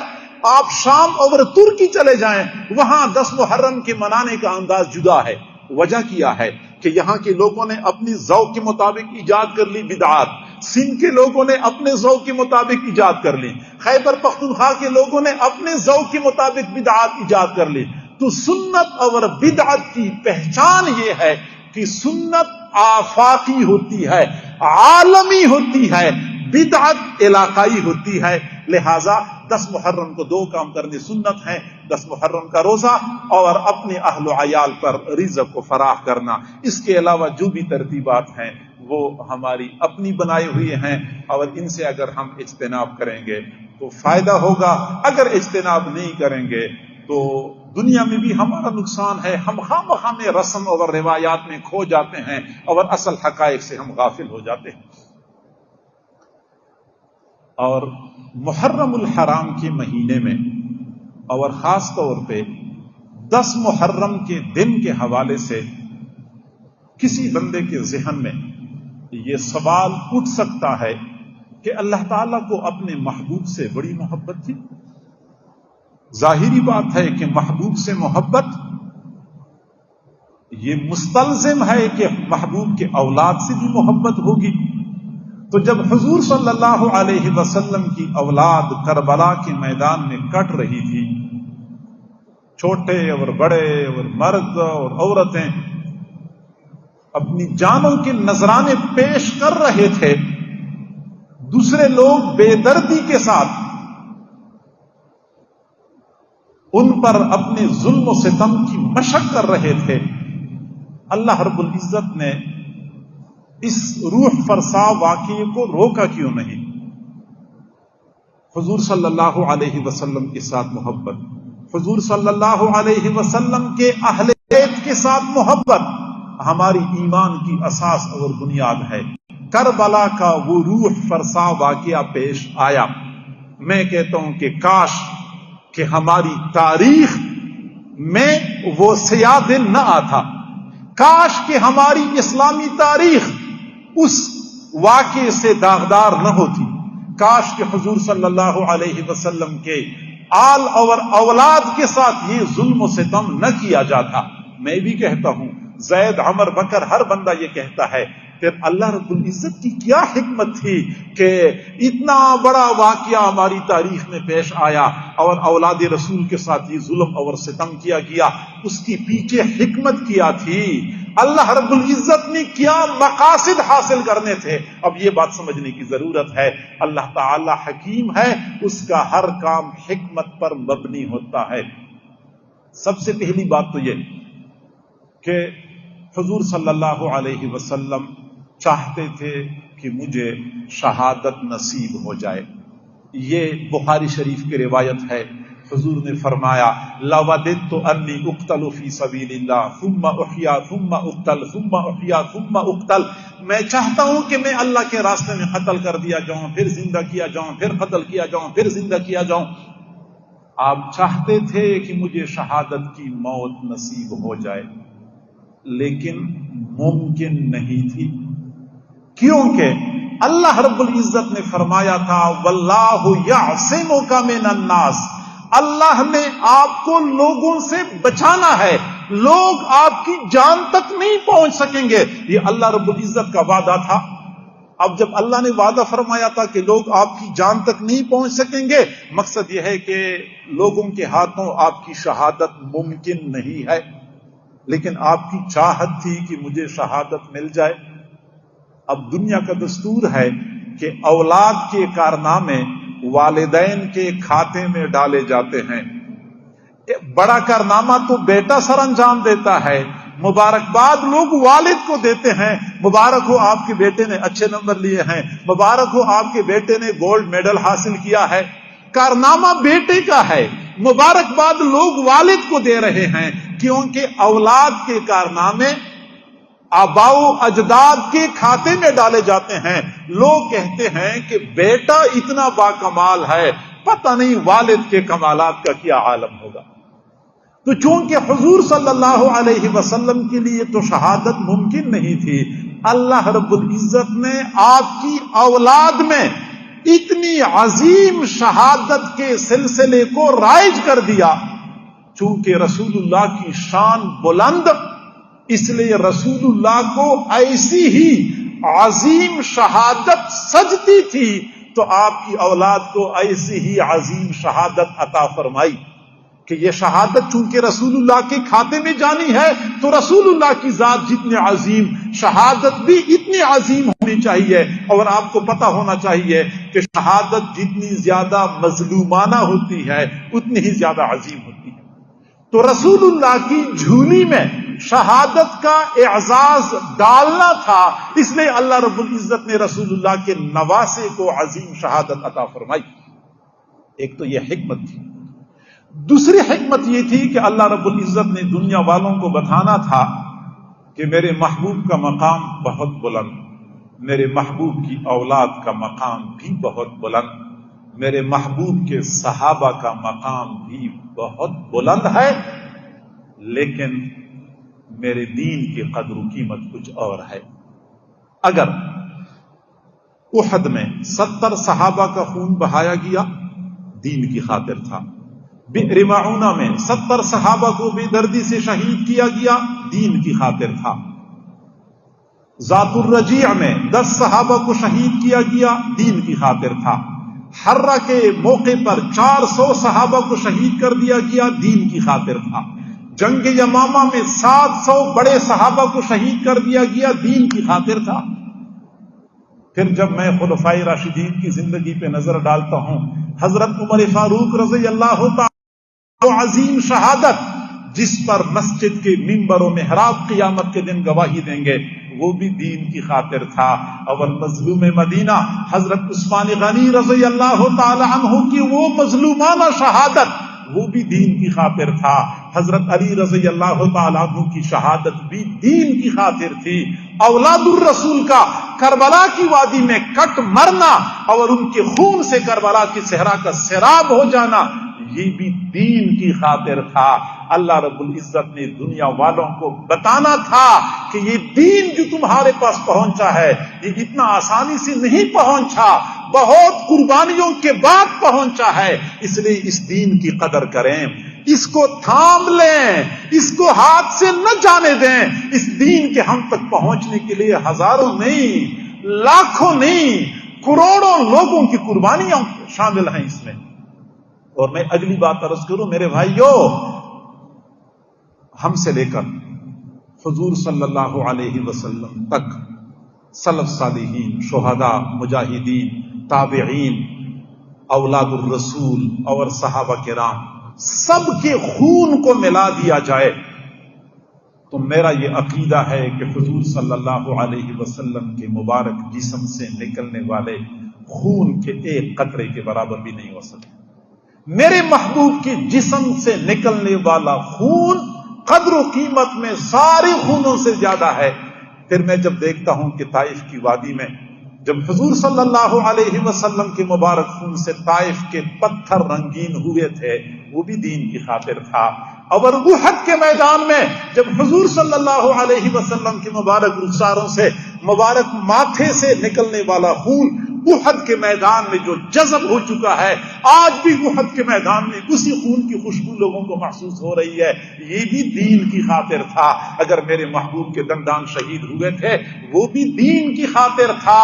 آپ شام اور ترکی چلے جائیں، وہاں 10 محرم کے منانے کا انداز جدا ہے۔ وجہ کیا ہے کہ یہاں کے لوگوں نے اپنی ذوق کے مطابق ایجاد کر لی بدعات، سندھ کے لوگوں نے اپنے ذوق کے مطابق ایجاد کر لی، خیبر پختونخوا کے لوگوں نے اپنے ذوق کے مطابق بدعات ایجاد کر لی۔ تو سنت اور بدعت کی پہچان یہ ہے کہ سنت آفاقی ہوتی ہے، عالمی ہوتی ہے، بدعت علاقائی ہوتی ہے۔ لہذا 10 محرم کو 2 کام کرنے سنت ہیں، 10 محرم کا روزہ اور اپنے اہل و عیال پر رزق کو فراخ کرنا۔ اس کے علاوہ جو بھی ترتیبات ہیں وہ ہماری اپنی بنائی ہوئی ہیں، اور ان سے اگر ہم اجتناب کریں گے تو فائدہ ہوگا، اگر اجتناب نہیں کریں گے تو دنیا میں بھی ہمارا نقصان ہے۔ ہم خواہ میں رسم اور روایات میں کھو جاتے ہیں اور اصل حقائق سے ہم غافل ہو جاتے ہیں۔ اور محرم الحرام کے مہینے میں اور خاص طور پہ 10 محرم کے دن کے حوالے سے کسی بندے کے ذہن میں یہ سوال اٹھ سکتا ہے کہ اللہ تعالیٰ کو اپنے محبوب سے بڑی محبت تھی۔ ظاہری بات ہے کہ محبوب سے محبت یہ مستلزم ہے کہ محبوب کے اولاد سے بھی محبت ہوگی۔ تو جب حضور صلی اللہ علیہ وسلم کی اولاد کربلا کے میدان میں کٹ رہی تھی، چھوٹے اور بڑے اور مرد اور عورتیں اپنی جانوں کے نذرانے پیش کر رہے تھے، دوسرے لوگ بے دردی کے ساتھ ان پر اپنے ظلم و ستم کی مشق کر رہے تھے، اللہ رب العزت نے اس روح فرسا واقعے کو روکا کیوں نہیں؟ حضور صلی اللہ علیہ وسلم کے ساتھ محبت، حضور صلی اللہ علیہ وسلم کے اہل بیت کے ساتھ محبت ہماری ایمان کی اساس اور بنیاد ہے۔ کربلا کا وہ روح فرسا واقعہ پیش آیا، میں کہتا ہوں کہ کاش کہ ہماری تاریخ میں وہ سیاہ دن نہ آتا، کاش کہ ہماری اسلامی تاریخ اس واقعے سے داغدار نہ ہوتی، کاش کہ حضور صلی اللہ علیہ وسلم کے آل اور اولاد کے ساتھ یہ ظلم و ستم نہ کیا جاتا۔ میں بھی کہتا ہوں، زید، عمر، بکر، ہر بندہ یہ کہتا ہے، پھر اللہ رب العزت کی کیا حکمت تھی کہ اتنا بڑا واقعہ ہماری تاریخ میں پیش آیا اور اولاد رسول کے ساتھ یہ ظلم اور ستم کیا گیا؟ اس کی پیچھے حکمت کیا تھی؟ اللہ رب العزت نے کیا مقاصد حاصل کرنے تھے؟ اب یہ بات سمجھنے کی ضرورت ہے۔ اللہ تعالی حکیم ہے، اس کا ہر کام حکمت پر مبنی ہوتا ہے۔ سب سے پہلی بات تو یہ کہ حضور صلی اللہ علیہ وسلم چاہتے تھے کہ مجھے شہادت نصیب ہو جائے۔ یہ بخاری شریف کی روایت ہے، حضور نے فرمایا، لَوَدِدْتُ أَنِّي أُقْتَلُ فِي سَبِيلِ اللَّهِ ثُمَّ أُحْيَا ثُمَّ أُقْتَلْ ثُمَّ أُحْيَا ثُمَّ أُقْتَلْ۔ میں چاہتا ہوں کہ میں اللہ کے راستے میں قتل کر دیا جاؤں، پھر زندہ کیا جاؤں، پھر قتل کیا جاؤں، پھر زندہ کیا جاؤں۔ آپ چاہتے تھے کہ مجھے شہادت کی موت نصیب ہو جائے، لیکن ممکن نہیں تھی، کیونکہ اللہ رب العزت نے فرمایا تھا، وَاللَّهُ يَعْصِمُكَ مِنَ النَّاسِ، اللہ نے آپ کو لوگوں سے بچانا ہے، لوگ آپ کی جان تک نہیں پہنچ سکیں گے۔ یہ اللہ رب العزت کا وعدہ تھا۔ اب جب اللہ نے وعدہ فرمایا تھا کہ لوگ آپ کی جان تک نہیں پہنچ سکیں گے، مقصد یہ ہے کہ لوگوں کے ہاتھوں آپ کی شہادت ممکن نہیں ہے، لیکن آپ کی چاہت تھی کہ مجھے شہادت مل جائے۔ اب دنیا کا دستور ہے کہ اولاد کے کارنامے والدین کے کھاتے میں ڈالے جاتے ہیں۔ بڑا کارنامہ تو بیٹا سر انجام دیتا ہے، مبارکباد لوگ والد کو دیتے ہیں، مبارک ہو آپ کے بیٹے نے اچھے نمبر لیے ہیں، مبارک ہو آپ کے بیٹے نے گولڈ میڈل حاصل کیا ہے۔ کارنامہ بیٹے کا ہے، مبارکباد لوگ والد کو دے رہے ہیں، کیونکہ اولاد کے کارنامے آباء و اجداد کے کھاتے میں ڈالے جاتے ہیں۔ لوگ کہتے ہیں کہ بیٹا اتنا باکمال ہے، پتہ نہیں والد کے کمالات کا کیا عالم ہوگا۔ تو چونکہ حضور صلی اللہ علیہ وسلم کے لیے تو شہادت ممکن نہیں تھی، اللہ رب العزت نے آپ کی اولاد میں اتنی عظیم شہادت کے سلسلے کو رائج کر دیا۔ چونکہ رسول اللہ کی شان بلند، اس لیے رسول اللہ کو ایسی ہی عظیم شہادت سجتی تھی، تو آپ کی اولاد کو ایسی ہی عظیم شہادت عطا فرمائی کہ یہ شہادت چونکہ رسول اللہ کے کھاتے میں جانی ہے، تو رسول اللہ کی ذات جتنے عظیم، شہادت بھی اتنی عظیم ہونی چاہیے۔ اور آپ کو پتہ ہونا چاہیے کہ شہادت جتنی زیادہ مظلومانہ ہوتی ہے اتنی ہی زیادہ عظیم ہوتی ہے۔ تو رسول اللہ کی جھولی میں شہادت کا اعزاز ڈالنا تھا، اس لیے اللہ رب العزت نے رسول اللہ کے نواسے کو عظیم شہادت عطا فرمائی۔ ایک تو یہ حکمت تھی۔ دوسری حکمت یہ تھی کہ اللہ رب العزت نے دنیا والوں کو بتانا تھا کہ میرے محبوب کا مقام بہت بلند، میرے محبوب کی اولاد کا مقام بھی بہت بلند، میرے محبوب کے صحابہ کا مقام بھی بہت بلند ہے، لیکن میرے دین کی قدر و قیمت کچھ اور ہے۔ اگر احد میں 70 صحابہ کا خون بہایا گیا، دین کی خاطر تھا۔ بئر معونہ میں 70 صحابہ کو بے دردی سے شہید کیا گیا، دین کی خاطر تھا۔ ذات الرجیع میں 10 صحابہ کو شہید کیا گیا، دین کی خاطر تھا۔ حرہ کے موقع پر 400 صحابہ کو شہید کر دیا گیا، دین کی خاطر تھا۔ جنگ یمامہ میں 700 بڑے صحابہ کو شہید کر دیا گیا، دین کی خاطر تھا۔ پھر جب میں خلفائے راشدین کی زندگی پہ نظر ڈالتا ہوں، حضرت عمر فاروق رضی اللہ تعالی عظیم شہادت جس پر مسجد کے ممبر و محراب قیامت کے دن گواہی دیں گے، وہ بھی دین کی خاطر تھا۔ اور مظلوم مدینہ حضرت عثمان غنی رضی اللہ تعالی عنہ کی وہ مظلومانہ شہادت، وہ بھی دین کی خاطر تھا۔ حضرت علی رضی اللہ تعالیٰ عنہ کی شہادت بھی دین کی خاطر تھی۔ اولاد الرسول کا کربلا کی وادی میں کٹ مرنا اور ان کے خون سے کربلا کی صحرا کا سیراب ہو جانا، یہ بھی دین کی خاطر تھا۔ اللہ رب العزت نے دنیا والوں کو بتانا تھا کہ یہ دین جو تمہارے پاس پہنچا ہے یہ اتنا آسانی سے نہیں پہنچا، بہت قربانیوں کے بعد پہنچا ہے، اس لیے اس دین کی قدر کریں، اس کو تھام لیں، اس کو ہاتھ سے نہ جانے دیں۔ اس دین کے ہم تک پہنچنے کے لیے ہزاروں نہیں، لاکھوں نہیں، کروڑوں لوگوں کی قربانیاں شامل ہیں اس میں۔ اور میں اگلی بات عرض کروں میرے بھائیوں، ہم سے لے کر حضور صلی اللہ علیہ وسلم تک سلف صالحین، شہداء، مجاہدین، تابعین، اولاد الرسول اور صحابہ کرام سب کے خون کو ملا دیا جائے تو میرا یہ عقیدہ ہے کہ حضور صلی اللہ علیہ وسلم کے مبارک جسم سے نکلنے والے خون کے ایک قطرے کے برابر بھی نہیں ہو سکتے۔ میرے محبوب کے جسم سے نکلنے والا خون قدر و قیمت میں سارے خونوں سے زیادہ ہے۔ پھر میں جب دیکھتا ہوں کہ طائف کی وادی میں جب حضور صلی اللہ علیہ وسلم کے مبارک خون سے طائف کے پتھر رنگین ہوئے تھے، وہ بھی دین کی خاطر تھا۔ اور احد کے میدان میں جب حضور صلی اللہ علیہ وسلم کے مبارک رخساروں سے، مبارک ماتھے سے نکلنے والا خون احد کے میدان میں جو جذب ہو چکا ہے، آج بھی احد کے میدان میں اسی خون کی خوشبو لوگوں کو محسوس ہو رہی ہے، یہ بھی دین کی خاطر تھا۔ اگر میرے محبوب کے دندان شہید ہوئے تھے، وہ بھی دین کی خاطر تھا۔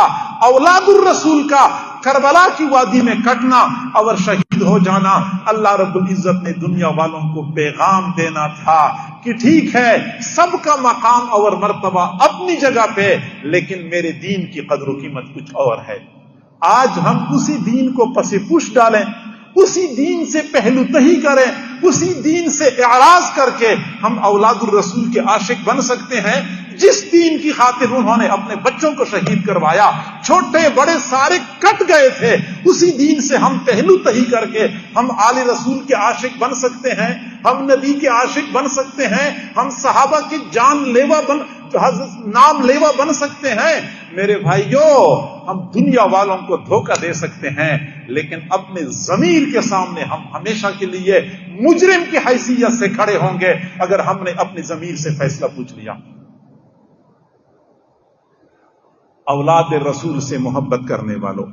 اولاد الرسول کا کربلا کی وادی میں کٹنا اور شہید ہو جانا، اللہ رب العزت نے دنیا والوں کو پیغام دینا تھا کہ ٹھیک ہے سب کا مقام اور مرتبہ اپنی جگہ پہ، لیکن میرے دین کی قدر و قیمت کچھ اور ہے۔ آج ہم اسی دین کو پس پش ڈالیں، اسی دین سے پہلو تہی کریں، اسی دین سے اعراض کر کے ہم اولاد الرسول کے عاشق بن سکتے ہیں جس دین کی خاطر انہوں نے اپنے بچوں کو شہید کروایا، چھوٹے بڑے سارے کٹ گئے تھے، اسی دین سے ہم پہلو تہی کر کے ہم آل رسول کے عاشق بن سکتے ہیں، ہم نبی کے عاشق بن سکتے ہیں، ہم صحابہ کی جان لیوا نام لیوا بن سکتے ہیں۔ میرے بھائیوں، ہم دنیا والوں کو دھوکہ دے سکتے ہیں، لیکن اپنے ضمیر کے سامنے ہم ہمیشہ کے لیے مجرم کی حیثیت سے کھڑے ہوں گے اگر ہم نے اپنے ضمیر سے فیصلہ پوچھ لیا۔ اولاد رسول سے محبت کرنے والوں،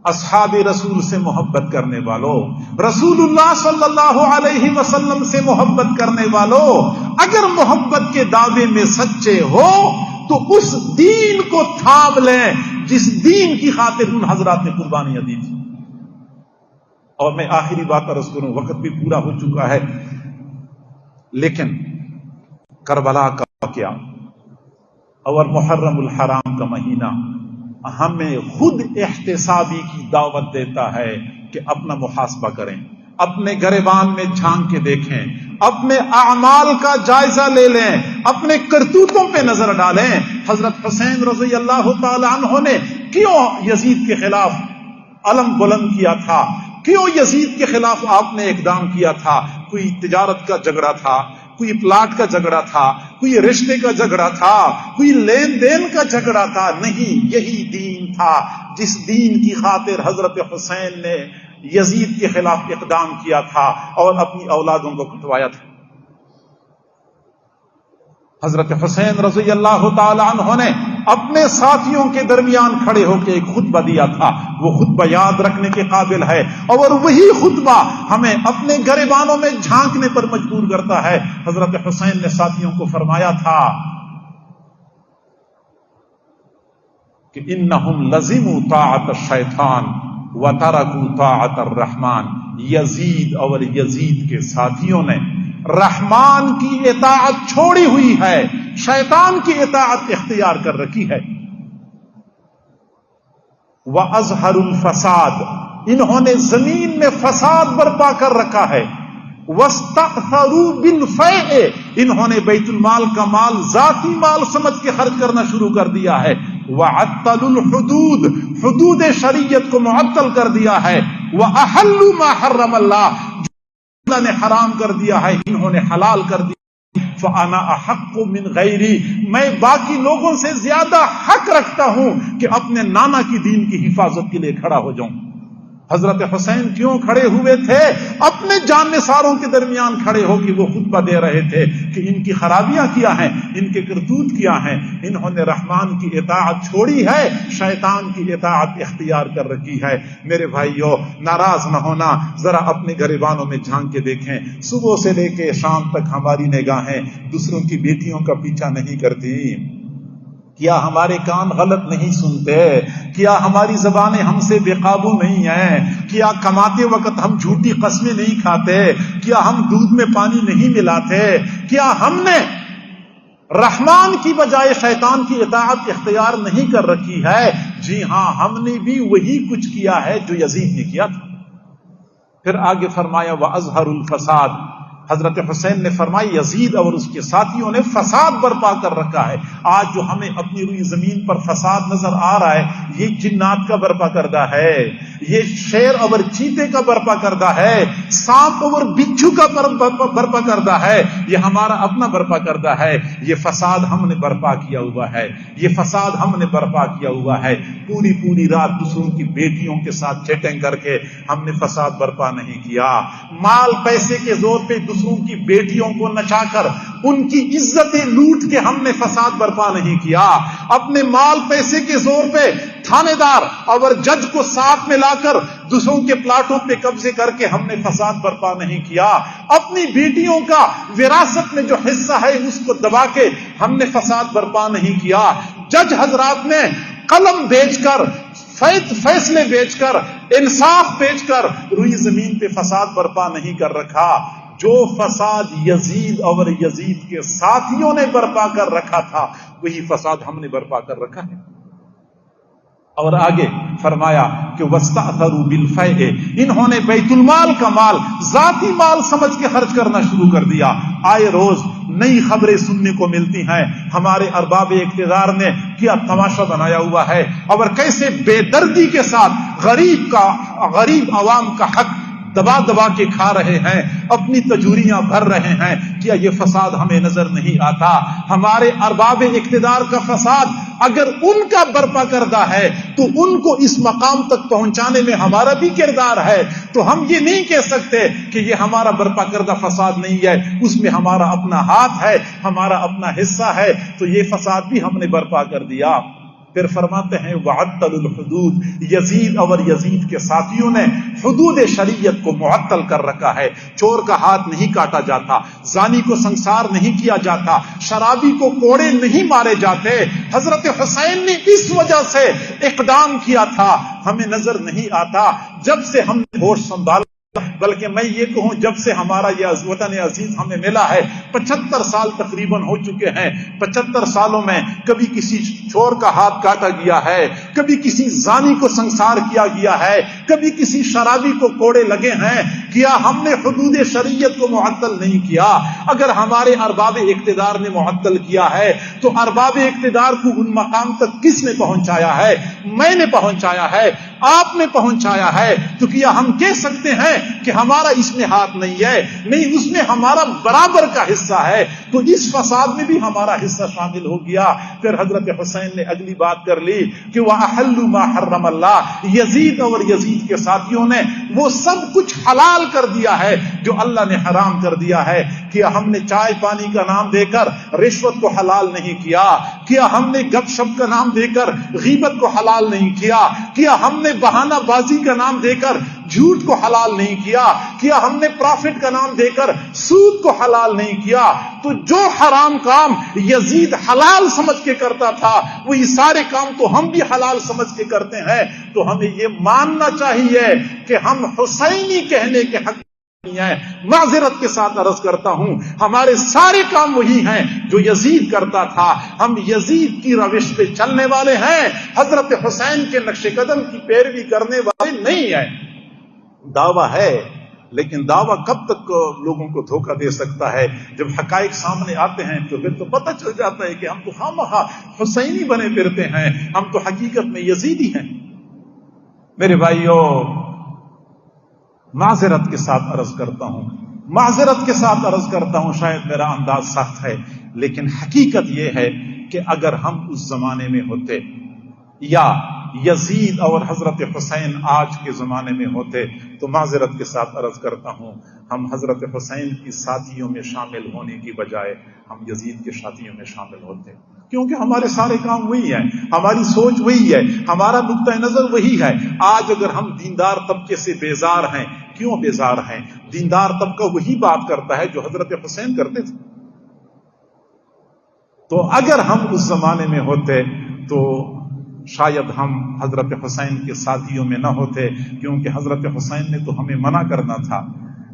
اصحاب رسول سے محبت کرنے والوں، رسول اللہ صلی اللہ علیہ وسلم سے محبت کرنے والوں، اگر محبت کے دعوے میں سچے ہو تو اس دین کو تھام لیں جس دین کی خاطر ان حضرات نے قربانیاں دی تھی۔ اور میں آخری بات عرض کروں، وقت بھی پورا ہو چکا ہے، لیکن کربلا کا واقعہ اور محرم الحرام کا مہینہ ہمیں خود احتسابی کی دعوت دیتا ہے کہ اپنا محاسبہ کریں، اپنے گریبان میں جھانک کے دیکھیں، اپنے اعمال کا جائزہ لے لیں، اپنے کرتوتوں پہ نظر ڈالیں۔ حضرت حسین رضی اللہ تعالی عنہ نے کیوں یزید کے خلاف علم بلند کیا تھا؟ کیوں یزید کے خلاف آپ نے اقدام کیا تھا؟ کوئی تجارت کا جھگڑا تھا، کوئی پلاٹ کا جھگڑا تھا، کوئی رشتے کا جھگڑا تھا، کوئی لین دین کا جھگڑا تھا؟ نہیں، یہی دین تھا جس دین کی خاطر حضرت حسین نے یزید کے خلاف اقدام کیا تھا اور اپنی اولادوں کو کٹوایا تھا۔ حضرت حسین رضی اللہ تعالی عنہ نے اپنے ساتھیوں کے درمیان کھڑے ہو کے ایک خطبہ دیا تھا، وہ خطبہ یاد رکھنے کے قابل ہے، اور وہی خطبہ ہمیں اپنے گریبانوں میں جھانکنے پر مجبور کرتا ہے۔ حضرت حسین نے ساتھیوں کو فرمایا تھا کہ انہم لزموا طاعت الشیطان وترکوا طاعت الرحمن، یزید اور یزید کے ساتھیوں نے رحمان کی اطاعت چھوڑی ہوئی ہے، شیطان کی اطاعت اختیار کر رکھی ہے۔ وَأَظْهَرُ الْفَسَادِ، انہوں نے زمین میں فساد برپا کر رکھا ہے. وَاسْتَأْثَرُوا بِالْفَيْءِ، انہوں نے بیت المال کا مال ذاتی مال سمجھ کے خرچ کرنا شروع کر دیا ہے. وَعَطَّلُوا الْحُدُودِ، حدود شریعت کو معطل کر دیا ہے. وَأَحَلُّوا مَا حَرَّمَ اللَّهُ، جو اللہ نے حرام کر دیا ہے انہوں نے حلال کر دیا. فَأَنَا أَحَقُّ مِنْ غَيْرِي، میں باقی لوگوں سے زیادہ حق رکھتا ہوں کہ اپنے نانا کی دین کی حفاظت کے لیے کھڑا ہو جاؤں. حضرت حسین کیوں کھڑے ہوئے تھے؟ اپنے جاننثاروں کے درمیان کھڑے ہو کے وہ خطبہ دے رہے تھے کہ ان کی خرابیاں کیا ہیں، ان کے کرتوت کیا ہیں. انہوں نے رحمان کی اطاعت چھوڑی ہے، شیطان کی اطاعت اختیار کر رکھی ہے. میرے بھائیو، ناراض نہ ہونا، ذرا اپنے گریبانوں میں جھانک کے دیکھیں. صبح سے لے کے شام تک ہماری نگاہیں دوسروں کی بیٹیوں کا پیچھا نہیں کرتی. کیا ہمارے کان غلط نہیں سنتے؟ کیا ہماری زبانیں ہم سے بے قابو نہیں ہیں؟ کیا کماتے وقت ہم جھوٹی قسمیں نہیں کھاتے؟ کیا ہم دودھ میں پانی نہیں ملاتے؟ کیا ہم نے رحمان کی بجائے شیطان کی اطاعت اختیار نہیں کر رکھی ہے؟ جی ہاں، ہم نے بھی وہی کچھ کیا ہے جو یزید نے کیا تھا. پھر آگے فرمایا وَأَظْهَرُ الْفَسَادِ، حضرت حسین نے فرمائی یزید اور اس کے ساتھیوں نے فساد برپا کر رکھا ہے. آج جو ہمیں اپنی روئی زمین پر فساد نظر آ رہا ہے، یہ جنات کا برپا کردہ ہے، یہ شیر اور چیتے کا برپا کردہ ہے، سانپ اور بچھو کا برپا کردہ ہے، یہ ہمارا اپنا برپا کردہ ہے. یہ فساد ہم نے برپا کیا ہوا ہے، یہ فساد ہم نے برپا کیا ہوا ہے. پوری رات دوسروں کی بیٹیوں کے ساتھ چیٹنگ کر کے ہم نے فساد برپا نہیں کیا. مال پیسے کے زور پہ دوسروں کی بیٹیوں کو نچا کر ان کی عزتیں لوٹ کے ہم نے فساد برپا نہیں کیا. اپنے مال پیسے کے زور پہ تھانے دار اور جج کو ساتھ میں لا کر دوسروں کے پلاٹوں پہ قبضے کر کے ہم نے فساد برپا نہیں کیا. اپنی بیٹیوں کا وراثت میں جو حصہ ہے اس کو دبا کے ہم نے فساد برپا نہیں کیا. جج حضرات نے قلم بیچ کر، فیصلے بیچ کر، انصاف بیچ کر روئی زمین پہ فساد برپا نہیں کر رکھا. جو فساد یزید اور یزید کے ساتھیوں نے برپا کر رکھا تھا وہی فساد ہم نے برپا کر رکھا ہے. اور آگے فرمایا کہ وَاسْتَأْثَرُوا بِالْفَيْءِ، انہوں نے بیت المال کا مال ذاتی مال سمجھ کے خرچ کرنا شروع کر دیا. آئے روز نئی خبریں سننے کو ملتی ہیں. ہمارے ارباب اقتدار نے کیا تماشا بنایا ہوا ہے اور کیسے بے دردی کے ساتھ غریب عوام کا حق دبا کے کھا رہے ہیں، اپنی تجوریاں بھر رہے ہیں. کیا یہ فساد ہمیں نظر نہیں آتا؟ ہمارے ارباب اقتدار کا فساد اگر ان کا برپا کردہ ہے تو ان کو اس مقام تک پہنچانے میں ہمارا بھی کردار ہے. تو ہم یہ نہیں کہہ سکتے کہ یہ ہمارا برپا کردہ فساد نہیں ہے، اس میں ہمارا اپنا ہاتھ ہے، ہمارا اپنا حصہ ہے. تو یہ فساد بھی ہم نے برپا کر دیا. پھر فرماتے ہیں وَعَطَّلُوا الْحُدُودِ، یزید اور یزید کے ساتھیوں نے حدود شریعت کو معطل کر رکھا ہے. چور کا ہاتھ نہیں کاٹا جاتا، زانی کو سنسار نہیں کیا جاتا، شرابی کو کوڑے نہیں مارے جاتے. حضرت حسین نے اس وجہ سے اقدام کیا تھا، ہمیں نظر نہیں آتا. جب سے ہم نے ہوش سنبھالا، بلکہ میں یہ کہوں جب سے ہمارا یہ وطن عزیز ہمیں ملا ہے 75 سال تقریباً ہو چکے ہیں. 75 سالوں میں کبھی کسی چور کا ہاتھ کاٹا گیا ہے، کبھی کسی زانی کو سنسار کیا گیا ہے، کبھی کسی شرابی کو کوڑے لگے ہیں. کیا ہم نے حدود شریعت کو معطل نہیں کیا؟ اگر ہمارے ارباب اقتدار نے معطل کیا ہے تو ارباب اقتدار کو ان مقام تک کس نے پہنچایا ہے؟ میں نے پہنچایا ہے، آپ نے پہنچایا ہے. تو کیا ہم کہہ سکتے ہیں کہ ہمارا اس میں ہاتھ نہیں ہے؟ نہیں، اس میں ہمارا برابر کا حصہ ہے. تو اس فساد میں بھی ہمارا حصہ شامل ہو گیا. پھر حضرت حسین نے اگلی بات کر لی کہ وَأَحَلُّوا مَا حَرَّمَ اللَّهُ، یزید اور یزید کے ساتھیوں نے وہ سب کچھ حلال کر دیا ہے جو اللہ نے حرام کر دیا ہے. کیا ہم نے چائے پانی کا نام دے کر رشوت کو حلال نہیں کیا؟ کیا ہم نے گپ شپ کا نام دے کر غیبت کو حلال نہیں کیا؟ کیا ہم نے بہانہ بازی کا نام دے کر جھوٹ کو حلال نہیں کیا؟ کیا ہم نے پرافٹ کا نام دے کر سود کو حلال نہیں کیا؟ تو جو حرام کام یزید حلال سمجھ کے کرتا تھا وہی سارے کام تو ہم بھی حلال سمجھ کے کرتے ہیں. تو ہمیں یہ ماننا چاہیے کہ ہم حسینی کہنے کے حق معذرت کے ساتھ عرض کرتا ہوں ہمارے سارے کام وہی ہیں جو یزید کرتا تھا. ہم یزید کی روش پہ چلنے والے ہیں، حضرت حسین کے نقش قدم کی پیروی کرنے والے نہیں ہیں. دعویٰ ہے لیکن دعویٰ کب تک لوگوں کو دھوکہ دے سکتا ہے؟ جب حقائق سامنے آتے ہیں تو پھر تو پتہ چل جاتا ہے کہ ہم تو خامخواہ حسینی بنے پھرتے ہیں، ہم تو حقیقت میں یزیدی ہیں. میرے بھائیوں، معذرت کے ساتھ عرض کرتا ہوں، معذرت کے ساتھ عرض کرتا ہوں، شاید میرا انداز سخت ہے لیکن حقیقت یہ ہے کہ اگر ہم اس زمانے میں ہوتے یا یزید اور حضرت حسین آج کے زمانے میں ہوتے تو معذرت کے ساتھ عرض کرتا ہوں ہم حضرت حسین کی ساتھیوں میں شامل ہونے کی بجائے ہم یزید کے ساتھیوں میں شامل ہوتے، کیونکہ ہمارے سارے کام وہی ہیں، ہماری سوچ وہی ہے، ہمارا نقطہ نظر وہی ہے. آج اگر ہم دیندار طبقے سے بیزار ہیں، کیوں بیزار ہیں؟ دیندار طبقہ وہی بات کرتا ہے جو حضرت حسین کرتے تھے. تو اگر ہم اس زمانے میں ہوتے تو شاید ہم حضرت حسین کے ساتھیوں میں نہ ہوتے، کیونکہ حضرت حسین نے تو ہمیں منع کرنا تھا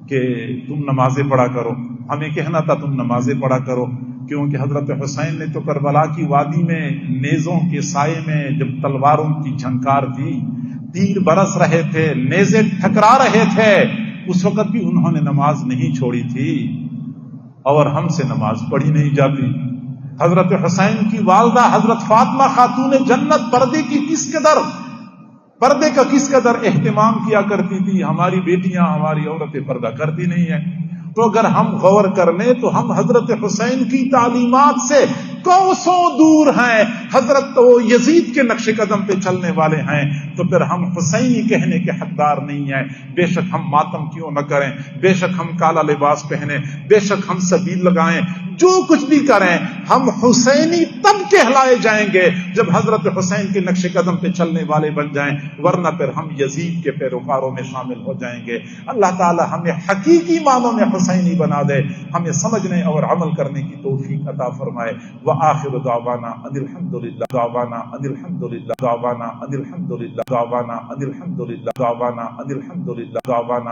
کہ تم نمازیں پڑھا کرو، ہمیں کہنا تھا تم نمازیں پڑھا کرو، کیونکہ حضرت حسین نے تو کربلا کی وادی میں نیزوں کے سائے میں جب تلواروں کی جھنکار تھی، تیر برس رہے تھے، نیزے ٹھکرا رہے تھے، اس وقت بھی انہوں نے نماز نہیں چھوڑی تھی اور ہم سے نماز پڑھی نہیں جاتی. حضرت حسین کی والدہ حضرت فاطمہ خاتون جنت پردے کا کس قدر اہتمام کیا کرتی تھی. ہماری بیٹیاں، ہماری عورتیں پردہ کرتی نہیں ہیں. تو اگر ہم غور کر لیں تو ہم حضرت حسین کی تعلیمات سے کوسوں دور ہیں، حضرت یزید کے نقش قدم پہ چلنے والے ہیں، تو پھر ہم حسینی کہنے کے حقدار نہیں ہیں. بے شک ہم ماتم کیوں نہ کریں، بے شک ہم کالا لباس پہنیں، بے شک ہم سبیل لگائیں، جو کچھ بھی کریں، ہم حسینی تب کہلائے جائیں گے جب حضرت حسین کے نقش قدم پہ چلنے والے بن جائیں، ورنہ پھر ہم یزید کے پیروکاروں میں شامل ہو جائیں گے. اللہ تعالی ہمیں حقیقی معنوں میں حسینی بنا دے، ہمیں سمجھنے اور عمل کرنے کی توفیق عطا فرمائے. وآخر دعوانا ان الحمدللہ دعوانا ان الحمدللہ دعوانا ان الحمدللہ دعوانا ان الحمدللہ دعوانا ان الحمدللہ دعوانا